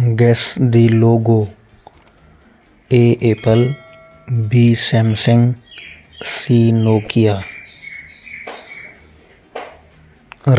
Guess the logo. A. Apple, B. Samsung, C. Nokia.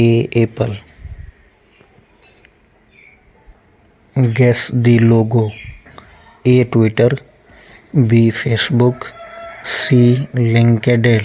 A. Apple. Guess the logo. A. Twitter, B. Facebook, C. LinkedIn.